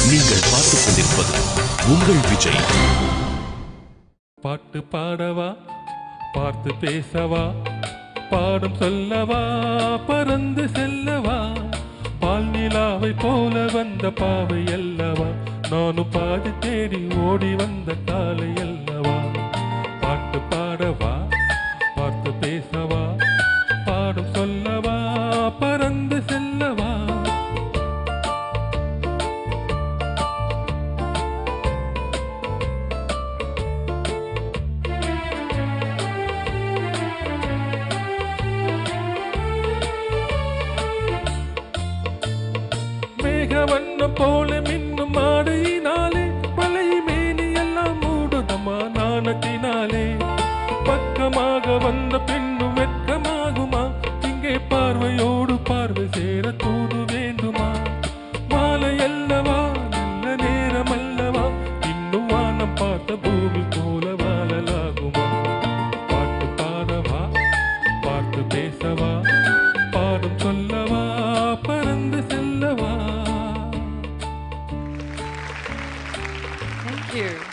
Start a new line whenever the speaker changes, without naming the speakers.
நீங்கள் பார்த்துக் கொண்டிருப்பது உங்கள் விஜய்.
பாட்டு பாடவா, பார்த்து பேசவா, பாடம் சொல்லவா, பறந்து செல்லவா, பால் நிலாவை போல வந்த பாவை அல்லவா, நானும் பாதி தேடி ஓடி வந்த காலை அல்லவா. பாட்டு பாடவா, பார்த்து பேசவா, பாடம் சொல்லவா, பறந்து செல்லவா. வண்ணம் போல மின்னும் மாடையினாலே பழைய மேனி எல்லாம் மூடுதமா நாணத்தினாலே. பக்கமாக வந்த பெண்ணும் வெட்கமாகுமா, இங்கே பார்வையோடு பார்வை சேர தூது வேண்டுமா. மாலை அல்லவா, நல்ல நேரம் அல்லவா, இன்னும் வானம் பார்த்த பூமி போல வாழலாகுமா. பாட்டு பாடவா, பார்த்து பேசவா, பாடம் சொல்லவா, பறந்து செல்லவா.
Thank you.